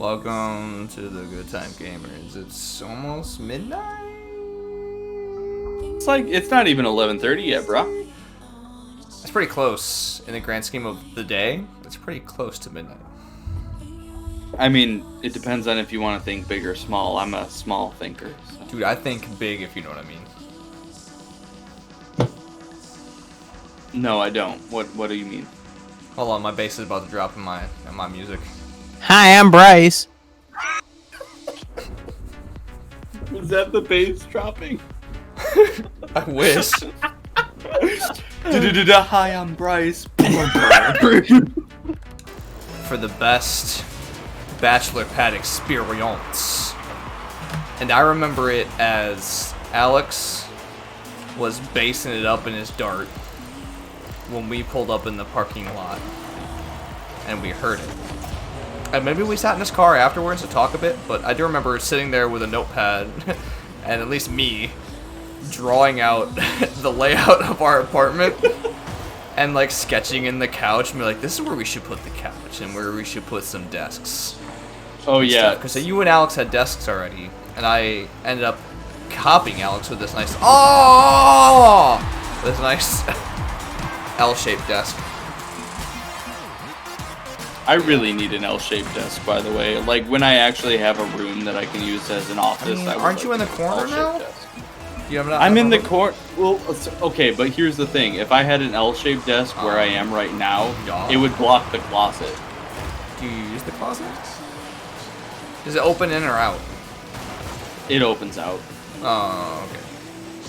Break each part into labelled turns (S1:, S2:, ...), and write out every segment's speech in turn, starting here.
S1: Welcome to the Good Time Gamers. It's almost midnight.
S2: It's not even 11:30 yet, bro.
S1: It's pretty close in the grand scheme of the day. It's pretty close to midnight.
S2: I mean, it depends on if you want to think big or small. I'm a small thinker. So.
S1: Dude, I think big, if you know what I mean.
S2: No, I don't. What do you mean?
S1: Hold on, my bass is about to drop in my music.
S3: Hi, I'm Bryce.
S2: Was that the bass dropping?
S1: I wish.
S2: Hi, I'm Bryce.
S1: For the best Bachelor Pad experience. And I remember it as Alex was basing it up in his dart when we pulled up in the parking lot and we heard it. And maybe we sat in his car afterwards to talk a bit, but I do remember sitting there with a notepad and at least me drawing out the layout of our apartment and like sketching in the couch and be like, this is where we should put the couch and where we should put some desks.
S2: Oh yeah,
S1: because you and Alex had desks already, and I ended up copying Alex with this nice L-shaped desk.
S2: I really need an L-shaped desk, by the way. Like when I actually have a room that I can use as an office. I
S1: aren't you in the corner now? You have
S2: I'm in the corner. Well, okay, but here's the thing: if I had an L-shaped desk where I am right now, it would block the closet.
S1: Do you use the closet? Does it open in or out?
S2: It opens out.
S1: Oh, okay.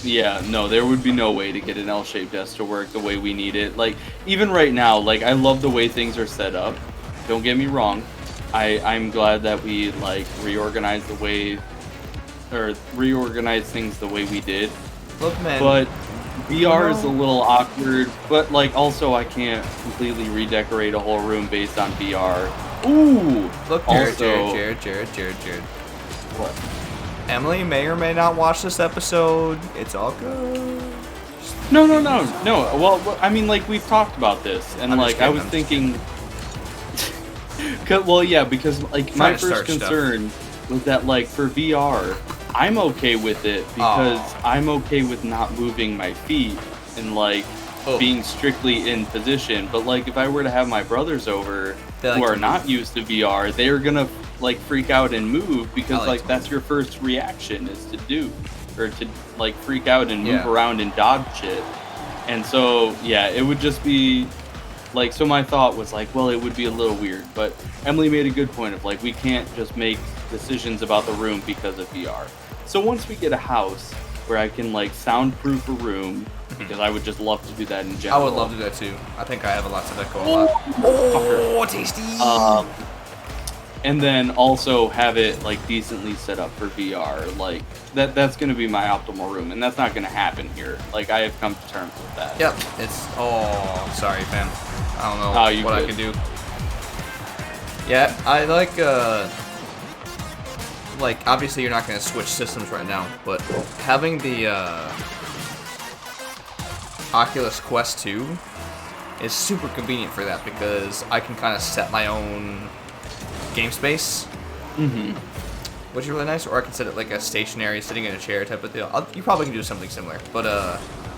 S2: Yeah, no, there would be no way to get an L-shaped desk to work the way we need it. Like, even right now, like, I love the way things are set up. Don't get me wrong. I'm glad that we, like, reorganized things the way we did.
S1: Look, man.
S2: But VR is a little awkward, but, like, also I can't completely redecorate a whole room based on VR. Ooh!
S1: Look, Jared.
S2: What?
S1: Emily may or may not watch this episode. It's all good.
S2: No. Well, I mean, like, we've talked about this, and, like, I was thinking... Well, yeah, because, like, my first concern was that, like, for VR, I'm okay with it because I'm okay with not moving my feet and, like, being strictly in position. But, like, if I were to have my brothers over who are not used to VR, they're gonna like freak out and move because like that's your first reaction is to like freak out and move around and dodge shit. And so yeah, it would just be like, so my thought was like, well, it would be a little weird, but Emily made a good point of like, we can't just make decisions about the room because of VR. So once we get a house where I can like soundproof a room, because I would just love to do that in general.
S1: I would love to do that too. I think I have a lot to echo a lot. Oh, tasty!
S2: And then also have it like decently set up for VR. Like that's gonna be my optimal room, and that's not gonna happen here. Like I have come to terms with that.
S1: Yep. Sorry, fam. I don't know what I can do. Yeah, I like obviously you're not gonna switch systems right now, but having the Oculus Quest 2 is super convenient for that because I can kind of set my own game space, which is really nice. Or I can set it like a stationary, sitting in a chair type of deal. You probably can do something similar, but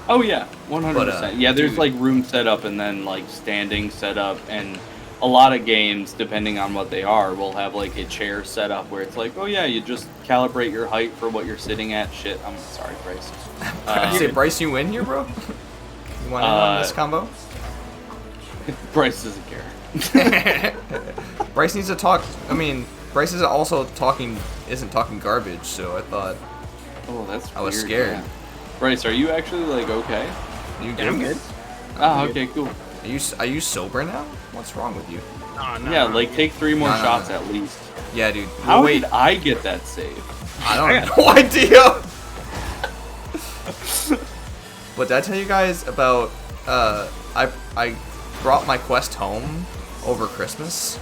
S2: oh yeah, 100%. Yeah, there's like room setup and then like standing setup, and a lot of games, depending on what they are, will have like a chair setup where it's like, oh yeah, you just calibrate your height for what you're sitting at. Shit, I'm sorry, Bryce.
S1: Say, Bryce, you in here, bro? You want in on this combo?
S2: Bryce doesn't care.
S1: Bryce needs to talk. I mean, Bryce isn't talking garbage, so I thought.
S2: Oh, that's weird.
S1: I was scared.
S2: Yeah. Bryce, are you actually like okay?
S1: You good?
S3: I'm good.
S2: Oh, okay, cool.
S1: Are you sober now? What's wrong with you?
S3: Oh, no.
S2: Yeah, like take 3 more shots at least.
S1: Yeah, dude.
S2: How did I get that save?
S1: I don't have no idea. But did I tell you guys about? I brought my Quest home over Christmas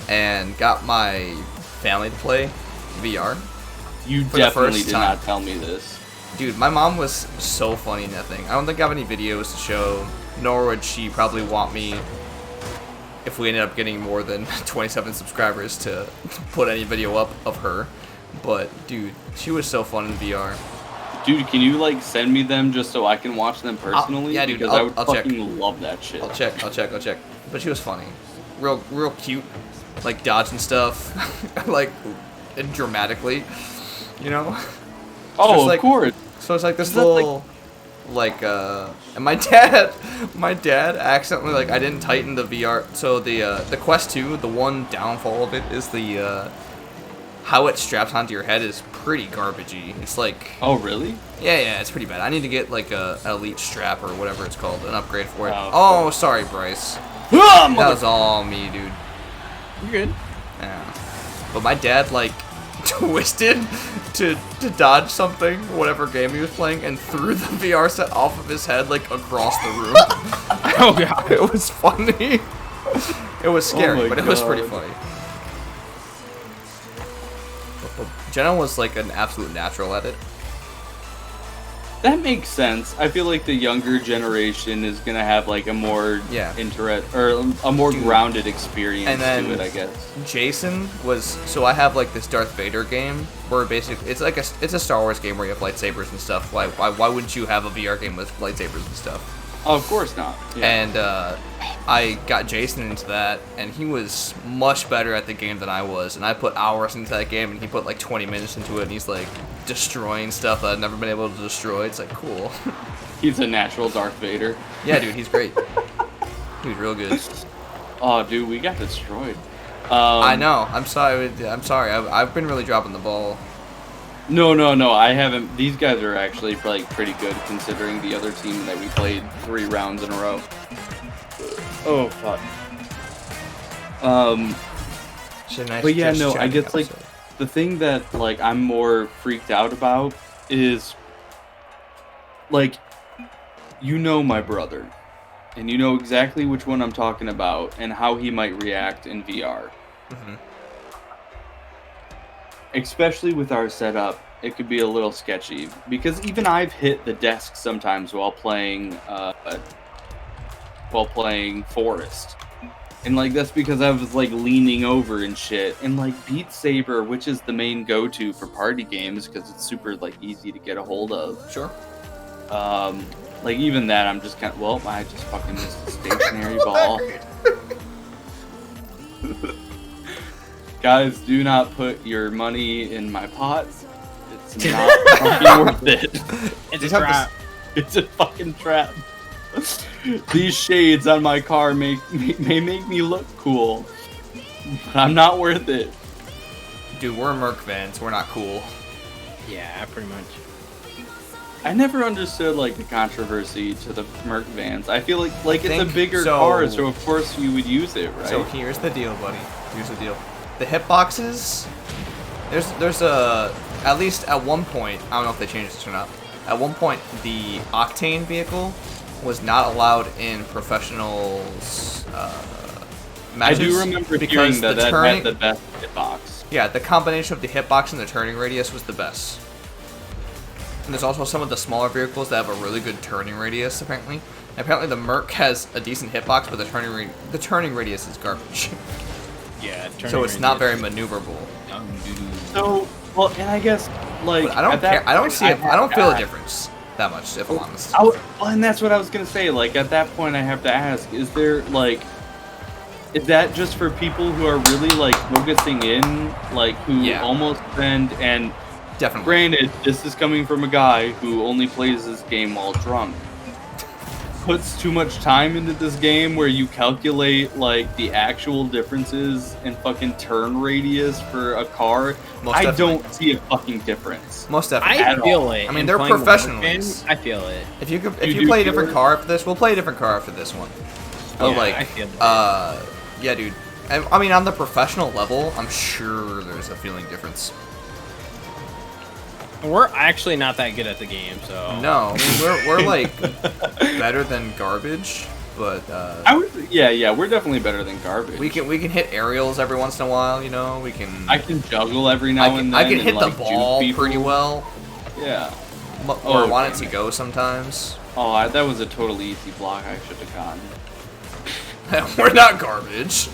S1: and got my family to play VR.
S2: You definitely did not tell me this.
S1: Dude, my mom was so funny in that thing. I don't think I have any videos to show, nor would she probably want me if we ended up getting more than 27 subscribers to put any video up of her. But dude, she was so fun in VR.
S2: Dude, can you like send me them just so I can watch them personally?
S1: Yeah, dude,
S2: because I would
S1: I'll
S2: fucking
S1: check.
S2: love that shit.
S1: I'll check. But she was funny, real cute, like dodging stuff, like and dramatically, you know.
S2: Oh,
S1: like,
S2: of course.
S1: So it's like this little, and my dad accidentally, like, I didn't tighten the VR. So the Quest 2, the one downfall of it is the how it straps onto your head is pretty garbagey. It's like.
S2: Oh really?
S1: Yeah, it's pretty bad. I need to get like an elite strap or whatever it's called, an upgrade for it.
S2: Oh,
S1: Oh, sorry, Bryce. That was all me, dude.
S3: You're good.
S1: Yeah. But my dad like twisted to dodge something, whatever game he was playing, and threw the VR set off of his head like across the room.
S3: Oh god.
S1: It was funny. It was scary,
S2: Oh
S1: but it was pretty funny. But Jenna was like an absolute natural at it.
S2: That makes sense. I feel like the younger generation is gonna have like a more a more grounded experience
S1: and then
S2: to it, I guess.
S1: Jason was I have like this Darth Vader game where basically it's a Star Wars game where you have lightsabers and stuff. Why wouldn't you have a VR game with lightsabers and stuff?
S2: Oh, of course not. Yeah.
S1: And I got Jason into that, and he was much better at the game than I was. And I put hours into that game, and he put like 20 minutes into it, and he's like destroying stuff that I've never been able to destroy. It's like cool.
S2: He's a natural Darth Vader.
S1: Yeah, dude, he's great. He's real good.
S2: Oh, dude, we got destroyed.
S1: I know. I'm sorry. I've been really dropping the ball.
S2: No, I haven't. These guys are actually like pretty good considering the other team that we played 3 rounds in a row. Oh fuck. But yeah, no, I guess like the thing that like I'm more freaked out about is like my brother, and you know exactly which one I'm talking about and how he might react in VR.
S1: Mm-hmm.
S2: Especially with our setup, it could be a little sketchy because even I've hit the desk sometimes while playing Forest, and like that's because I was like leaning over and shit. And like Beat Saber, which is the main go-to for party games because it's super like easy to get a hold of.
S1: Sure.
S2: Like even that, I'm just kind of I just fucking missed a stationary ball. Guys, do not put your money in my pot. It's not fucking worth it.
S3: It's a trap.
S2: It's a fucking trap. These shades on my car may make me look cool. But I'm not worth it.
S1: Dude, we're Merc Vans. We're not cool.
S3: Yeah, pretty much.
S2: I never understood like the controversy to the Merc Vans. I feel like it's a bigger car, so of course you would use it, right?
S1: So here's the deal, buddy. Here's the deal. The hitboxes, there's at least at one point, I don't know if they changed this or not, at one point the Octane vehicle was not allowed in professionals matches.
S2: I do remember hearing that had the best hitbox.
S1: Yeah, the combination of the hitbox and the turning radius was the best. And there's also some of the smaller vehicles that have a really good turning radius, apparently. Apparently the Merc has a decent hitbox, but the turning radius is garbage.
S3: Yeah,
S1: so it's not very maneuverable.
S2: So, well, and I guess like
S1: but I don't care. I don't see it. I don't feel a difference that much, if I'm honest.
S2: Well, and that's what I was gonna say. Like at that point, I have to ask: is that just for people who are really like focusing in, like who almost spend and
S1: definitely.
S2: Granted, this is coming from a guy who only plays this game while drunk. Puts too much time into this game where you calculate like the actual differences in fucking turn radius for a car. I don't see a fucking difference.
S1: Most definitely.
S3: I feel it.
S1: I mean, they're professionals.
S3: I feel it.
S1: If you play a different car after this, we'll play a different car after this one. But
S3: I feel it.
S1: Yeah, dude. I mean, on the professional level, I'm sure there's a feeling difference.
S3: We're actually not that good at the game, so...
S1: No, I mean, we're like, better than garbage, but,
S2: we're definitely better than garbage.
S1: We can hit aerials every once in a while, you know,
S2: I can juggle every now and then.
S1: I can hit the ball pretty well.
S2: Yeah.
S1: Or I want it to go sometimes.
S2: Oh, that was a totally easy block I should have gotten.
S1: We're not garbage.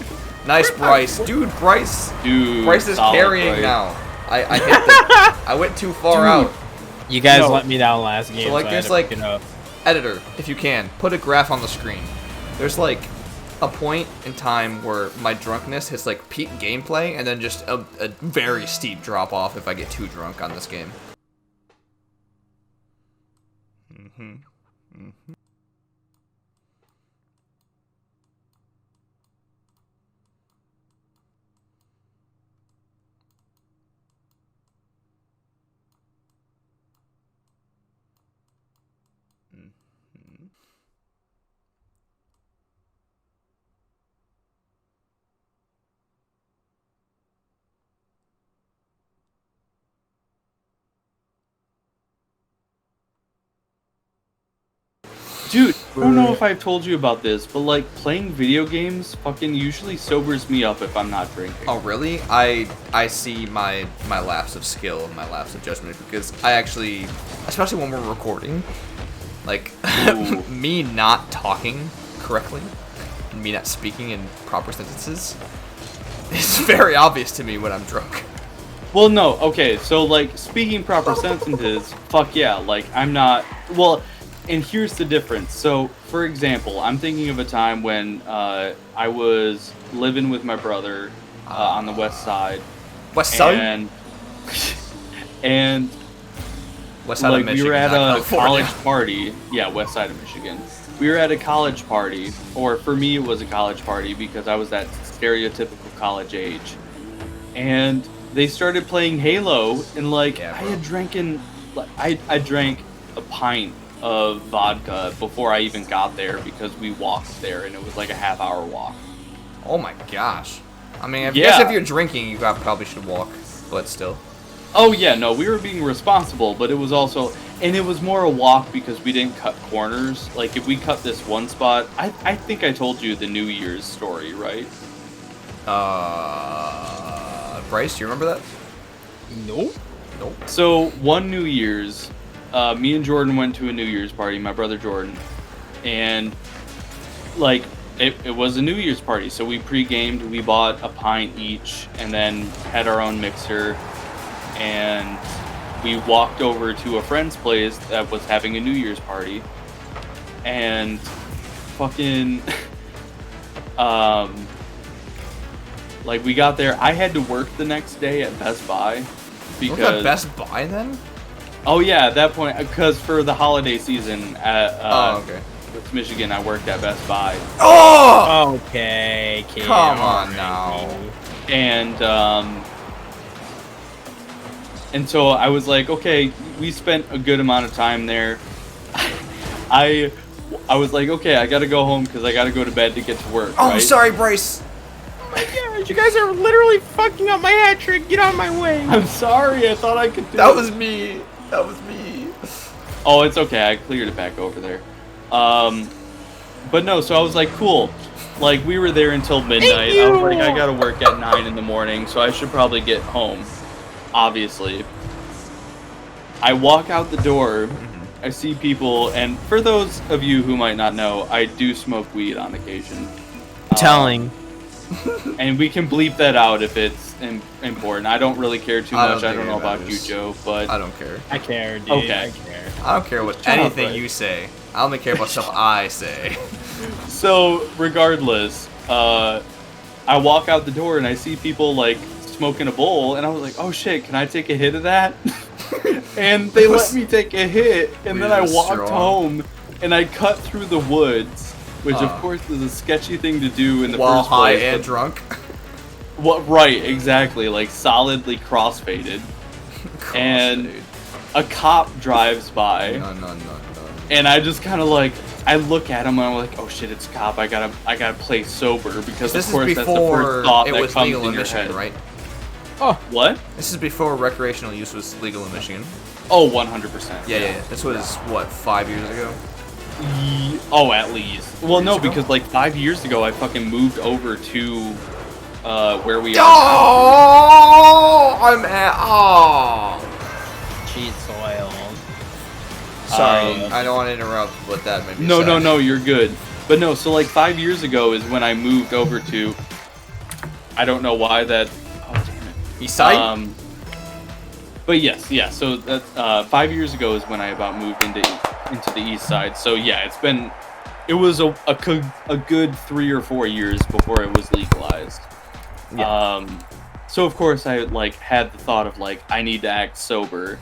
S1: Nice, Bryce. Dude, Bryce. Bryce is carrying
S2: Bryce.
S1: now. I hit the... I went too far out.
S3: You guys let me down last game,
S1: So, like,
S3: I
S1: there's,
S3: had to
S1: like...
S3: pick it up.
S1: Editor, if you can, put a graph on the screen. There's, like, a point in time where my drunkenness hits, like, peak gameplay, and then just a very steep drop-off if I get too drunk on this game.
S2: Dude, I don't know if I've told you about this, but like playing video games fucking usually sobers me up if I'm not drinking.
S1: Oh, really? I see my lapse of skill and my lapse of judgment because I actually, especially when we're recording, like me not talking correctly and me not speaking in proper sentences, it's very obvious to me when I'm drunk.
S2: Well, no, okay, so like speaking proper sentences, fuck yeah, like I'm not, well, and here's the difference. So, for example, I'm thinking of a time when I was living with my brother on the west side.
S1: West side?
S2: And
S1: West side
S2: like,
S1: of Michigan,
S2: we were at
S1: not
S2: a
S1: California.
S2: college party. Yeah, west side of Michigan. We were at a college party, or for me it was a college party because I was that stereotypical college age. And they started playing Halo, and like
S1: Yeah,
S2: I
S1: bro.
S2: had drinking, I drank a pint of vodka before I even got there because we walked there and it was like a half-hour walk.
S1: Oh my gosh. I mean, I
S2: Yeah.
S1: guess if you're drinking, you probably should walk, but still.
S2: Oh yeah, no, we were being responsible, but it was also, and it was more a walk because we didn't cut corners. Like if we cut this one spot, I think I told you the New Year's story, right?
S1: Bryce, do you remember that?
S3: Nope.
S1: Nope.
S2: So one New Year's, me and Jordan went to a New Year's party, my brother Jordan, and like it was a New Year's party, so we pre-gamed, we bought a pint each, and then had our own mixer, and we walked over to a friend's place that was having a New Year's party, and fucking, like we got there, I had to work the next day at Best Buy,
S1: Look
S2: because...
S1: at Best Buy then?
S2: Oh yeah, at that point, because for the holiday season at
S1: okay.
S2: Michigan, I worked at Best Buy,
S1: Oh!
S3: Okay, kid.
S1: Come on
S3: alright.
S1: now.
S2: and so I was like, okay, we spent a good amount of time there. I was like, okay, I gotta go home because I gotta go to bed to get to work.
S1: Oh,
S2: right?
S1: sorry, Bryce.
S3: Oh my gosh, you guys are literally fucking up my hat trick. Get out of my way.
S2: I'm sorry, I thought I could do
S1: That
S2: it.
S1: was me. That was me.
S2: Oh, it's okay. I cleared it back over there. But no, so I was like, cool. Like, we were there until midnight. I was like, I gotta work at 9 in the morning, so I should probably get home. Obviously. I walk out the door. I see people, and for those of you who might not know, I do smoke weed on occasion.
S3: Telling.
S2: And we can bleep that out if it's important. I don't really care too
S1: I don't
S2: much. I
S1: think
S2: don't
S1: it
S2: know about you,
S1: matters.
S2: Joe, but
S1: I don't care.
S3: I care, dude.
S2: Okay.
S3: I care.
S1: I don't care what
S2: Shut up,
S1: anything
S2: Bryce.
S1: you say. I only care about stuff I say.
S2: So, regardless, I walk out the door and I see people like smoking a bowl, and I was like, "Oh shit, can I take a hit of that?" And they let me take a hit, and then I
S1: Really
S2: walked
S1: strong.
S2: home and I cut through the woods, which of
S1: Oh.
S2: course is a sketchy thing to do in the
S1: While
S2: first
S1: high
S2: place.
S1: and
S2: but-
S1: drunk.
S2: What? Right, exactly, like solidly crossfaded, and a cop drives by.
S1: No.
S2: And I just kind of like, I look at him and I'm like, oh shit, it's a cop. I gotta play sober because
S1: This
S2: of course
S1: is
S2: that's the
S1: before
S2: first thought
S1: it
S2: that
S1: was
S2: comes
S1: legal
S2: in
S1: in
S2: your
S1: Michigan,
S2: head.
S1: right?
S2: What?
S1: This is before recreational use was legal in Michigan.
S2: Oh, 100%.
S1: Yeah. This was, what, 5 years ago?
S2: Oh, at least. Well, no,
S1: Years ago?
S2: because like 5 years ago, I fucking moved over to where we are.
S1: Oh! I'm at... Oh!
S3: Cheat soil.
S1: Sorry, I don't want to interrupt, but that made me sad.
S2: No, you're good. But no, so like 5 years ago is when I moved over to. I don't know why that. Oh damn it.
S1: East side.
S2: But yes, yeah. So that 5 years ago is when I about moved into the east side. So yeah, it was a good 3 or 4 years before it was legalized. Yeah. So of course I like had the thought of like I need to act sober.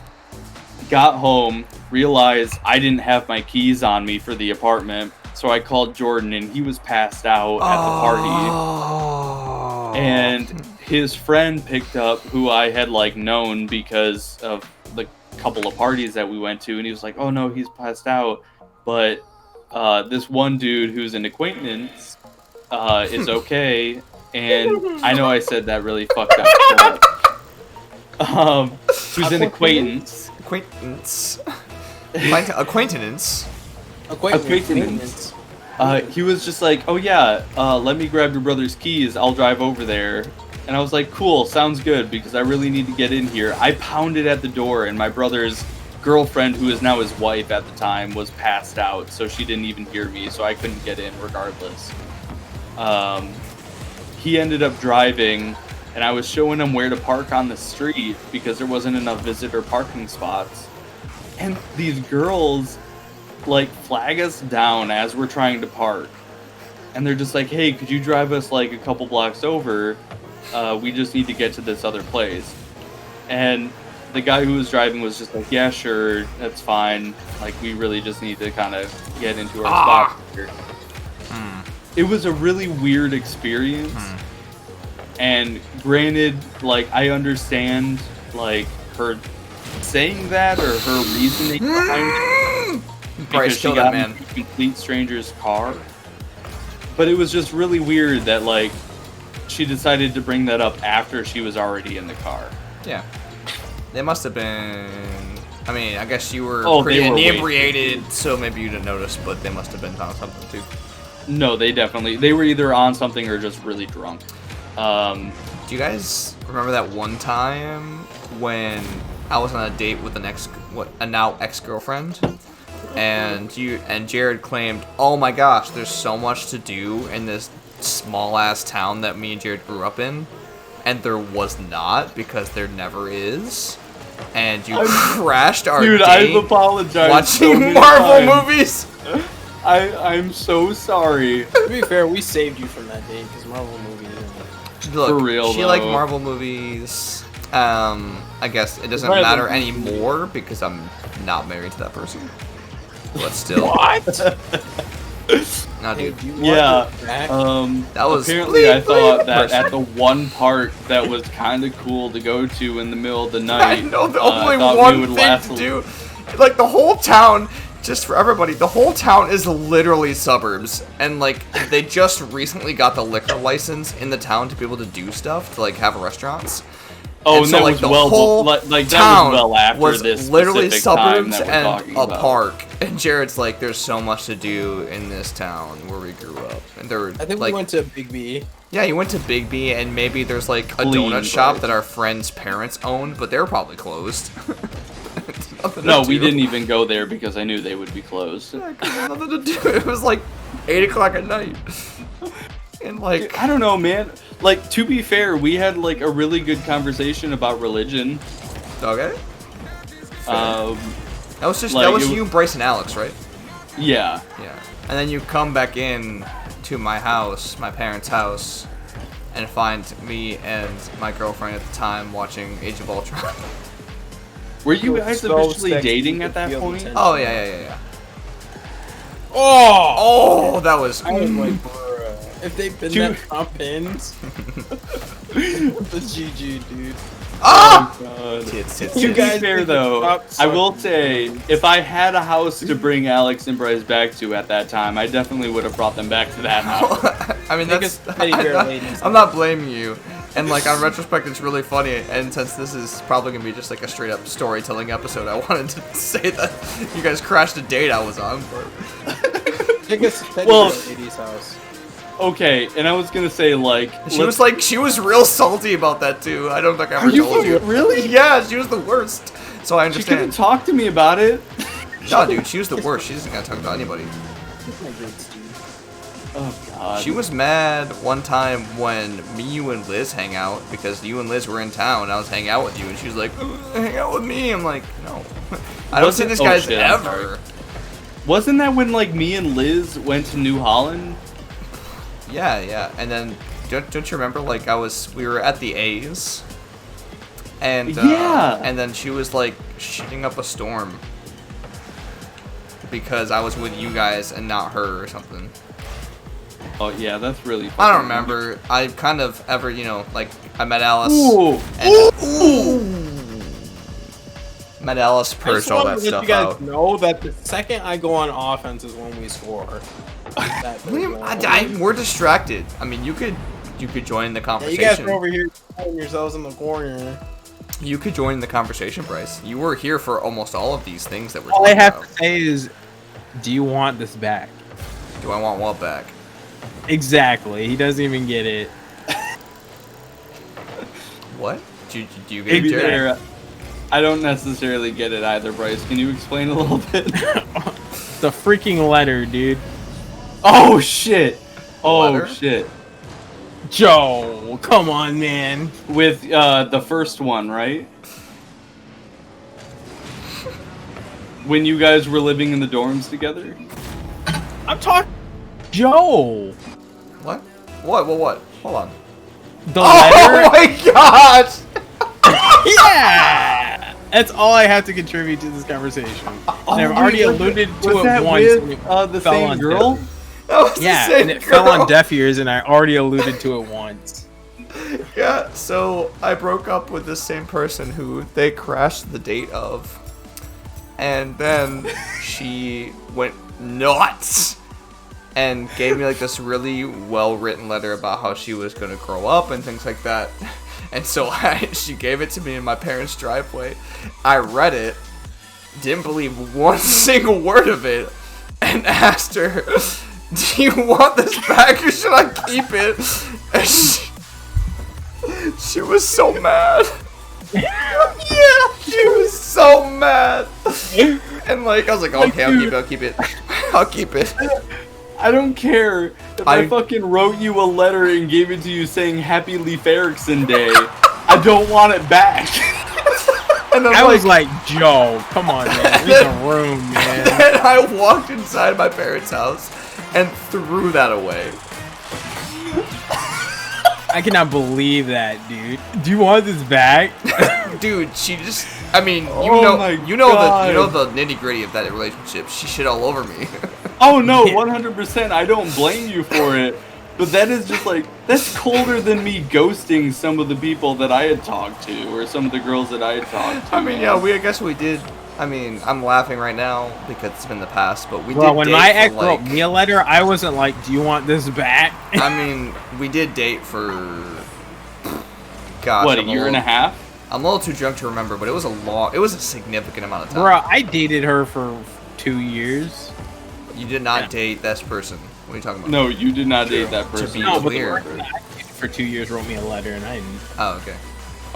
S2: Got home, realized I didn't have my keys on me for the apartment, so I called Jordan and he was passed out at the party. And his friend picked up, who I had like known because of the couple of parties that we went to, and he was like, "Oh no, he's passed out." But this one dude who's an acquaintance is okay. And I know I said that really fucked up. Who's an acquaintance.
S1: Acquaintance.
S2: He was just like, "Oh yeah, let me grab your brother's keys. I'll drive over there." And I was like, "Cool, sounds good," because I really need to get in here. I pounded at the door, and my brother's girlfriend, who is now his wife at the time, was passed out, so she didn't even hear me, so I couldn't get in regardless. He ended up driving, and I was showing him where to park on the street because there wasn't enough visitor parking spots. And these girls, like, flag us down as we're trying to park. And they're just like, "Hey, could you drive us, like, a couple blocks over? We just need to get to this other place." And the guy who was driving was just like, "Yeah, sure, that's fine. Like, we really just need to kind of get into our spot here." It was a really weird experience. And granted, like, I understand, like, her saying that or her reasoning behind it. Because she got in a complete stranger's car. But it was just really weird that, like, she decided to bring that up after she was already in the car.
S1: Yeah. They must have been... I mean, I guess you were pretty inebriated, so maybe you didn't notice, but they must have been on something, too.
S2: No, they were either on something or just really drunk.
S1: Do you guys remember that one time when I was on a date with a now ex-girlfriend, and Jared claimed, "Oh my gosh, there's so much to do in this small ass town that me and Jared grew up in," and there was not, because there never is. And you crashed our date.
S2: I've apologized.
S1: Watching Marvel movies.
S2: I'm so sorry.
S3: To be fair, we saved you from that date because Marvel movies.
S1: Look,
S2: for real,
S1: she liked Marvel movies. I guess it doesn't matter anymore because I'm not married to that person. But still.
S3: What?
S1: No, dude.
S2: Yeah.
S1: That was
S2: apparently I thought that at the one park that was kind of cool to go to in the middle of the night.
S1: I know the only one thing to do. Like the whole town. Just for everybody, the whole town is literally suburbs, and like they just recently got the liquor license in the town to be able to do stuff, to like have restaurants.
S2: Oh, and so, like, the whole town was
S1: literally suburbs and a park. And Jared's like, "There's so much to do in this town where we grew up." And there were,
S3: I think we went to Big B.
S1: Yeah, you went to Big B, and maybe there's like a donut shop that our friend's parents owned, but they were probably closed.
S2: No, we didn't even go there because I knew they would be closed.
S1: Yeah, nothing to do. It was like 8 o'clock at night. And like,
S2: I don't know, man. Like, to be fair, we had like a really good conversation about religion.
S1: Okay.
S2: That
S1: was just like, that was you, Bryce, and Alex, right?
S2: Yeah.
S1: Yeah. And then you come back in to my house, my parents' house, and find me and my girlfriend at the time watching Age of Ultron.
S2: Were you guys officially dating at that point?
S1: Oh, yeah. Oh, that was...
S3: I was like, bruh, if they pin that top ends, the GG, dude.
S1: Ah!
S2: Oh, God.
S1: Tits.
S2: To be fair, though, I will say, if I had a house to bring Alex and Bryce back to at that time, I definitely would have brought them back to that house.
S1: I mean, I'm not blaming you. And like, on retrospect, it's really funny, and since this is probably gonna be just like a straight up storytelling episode, I wanted to say that you guys crashed a date I was on.
S3: Well, lady's house.
S2: Okay, and I was gonna say like
S1: she was real salty about that too. I don't think I ever told you.
S2: Really?
S1: Yeah, she was the worst. So I understand.
S2: She couldn't talk to me about it.
S1: No, dude, she was the worst. She isn't gonna talk about anybody.
S2: Oh god.
S1: She was mad one time when me, you, and Liz hang out because you and Liz were in town. And I was hanging out with you, and she was like, "Hang out with me." I'm like, "No, I don't see this guy's ever."
S2: Wasn't that when like me and Liz went to New Holland?
S1: Yeah. And then don't you remember? Like we were at the A's, and and then she was like shooting up a storm because I was with you guys and not her or something.
S2: Oh yeah, that's really funny.
S1: I don't remember. I kind of ever, like I met Alice. Met Alice, purged all that stuff out.
S3: I just want to let you guys know that the second I go on offense is when we score.
S1: We're distracted. I mean, you could join the conversation.
S3: Yeah, you guys are over here putting yourselves in the corner.
S1: You could join the conversation, Bryce. You were here for almost all of these things that we're
S4: talking
S1: about. All I
S4: have to say is, do you want this back?
S1: Do I want what back?
S4: Exactly. He doesn't even get it.
S1: What? Do you get it, Jared?
S2: I don't necessarily get it either, Bryce. Can you explain a little bit?
S4: The freaking letter, dude.
S2: Oh, shit. Oh, shit.
S4: Joe, come on, man.
S2: With the first one, right? When you guys were living in the dorms together?
S4: I'm talking Joe.
S1: What? What? Hold on.
S4: The letter?
S1: Oh my gosh!
S4: Yeah! That's all I have to contribute to this conversation. And I've already alluded to it once.
S2: With, the same girl?
S4: Yeah, and it fell on deaf ears, and I already alluded to it once.
S1: Yeah, so I broke up with the same person who they crashed the date of. And then she went nuts and gave me like this really well-written letter about how she was going to grow up and things like that. And so she gave it to me in my parents' driveway. I read it, didn't believe one single word of it, and asked her, "Do you want this back or should I keep it?" And she was so mad. Yeah, she was so mad. And like, I was like, okay, I'll keep it. I'll keep it.
S2: I don't care if I fucking wrote you a letter and gave it to you saying Happy Leif Erikson Day. I don't want it back.
S1: And
S4: I was like, Joe, come on, man. Leave the room, man.
S1: And I walked inside my parents' house and threw that away.
S4: I cannot believe that, dude. Do you want this back?
S1: Dude, she just, I mean, you know the nitty-gritty of that relationship. She shit all over me.
S2: Oh no, 100%. I don't blame you for it. But that is just like, that's colder than me ghosting some of the people that I had talked to, or some of the girls that I had talked to.
S1: I mean, yeah, I guess we did. I mean, I'm laughing right now because it's been the past, but we did.
S4: Well, when my ex wrote me a letter, I wasn't like, "Do you want this back?"
S1: I mean, we did date for, gosh,
S2: what, a year and a half?
S1: I'm a little too drunk to remember, but it was a significant amount of time.
S4: Bro, I dated her for 2 years.
S1: You did not date this person. What are you talking about?
S2: No, you did not date that person.
S1: To be clear,
S4: for 2 years wrote me a letter, and I didn't.
S1: Oh, okay.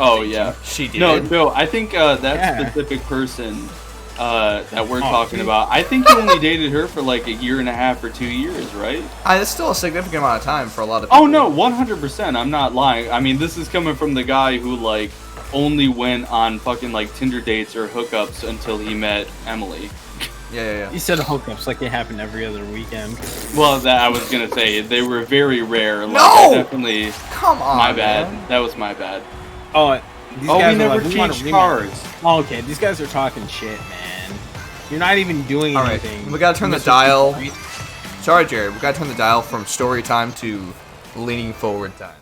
S2: Oh yeah,
S1: she did.
S2: No, I think that specific person that we're talking about, I think you only dated her for like a year and a half or 2 years, right?
S1: It's still a significant amount of time for a lot of people.
S2: Oh no, 100%. I'm not lying. I mean, this is coming from the guy who like only went on fucking like Tinder dates or hookups until he met Emily.
S1: Yeah.
S4: You said hookups like they happen every other weekend.
S2: Well, that I was gonna say they were very rare. Like,
S1: no,
S2: definitely.
S1: Come on,
S2: my bad.
S1: Man.
S2: That was my bad.
S4: Oh, these guys
S2: we never changed cars.
S4: Oh, okay, these guys are talking shit, man. You're not even doing anything.
S1: Right. We gotta turn the dial. Sorry, Jared. We gotta turn the dial from story time to leaning forward time.